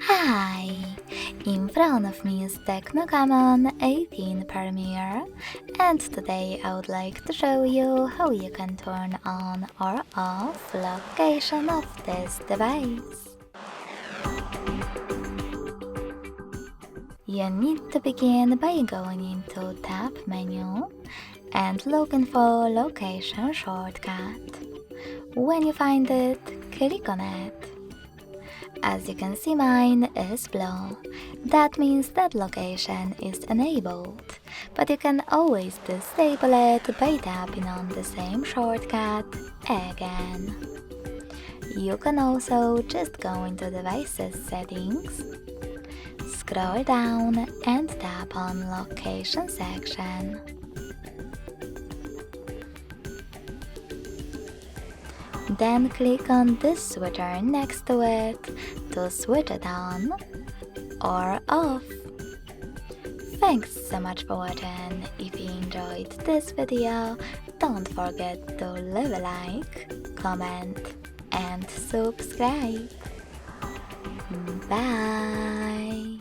Hi! In front of me is TECNO Camon 18 Premier, and today I would like to show you how you can turn on or off location of this device. You need to begin by going into Tab menu and looking for Location shortcut. When you find it, click on it. As you can see, mine is blue. That means that location is enabled, but you can always disable it by tapping on the same shortcut again. You can also just go into Devices Settings, scroll down and tap on Location section. Then click on this switcher next to it to switch it on or off. Thanks so much for watching. If you enjoyed this video, don't forget to leave a like, comment and subscribe. Bye!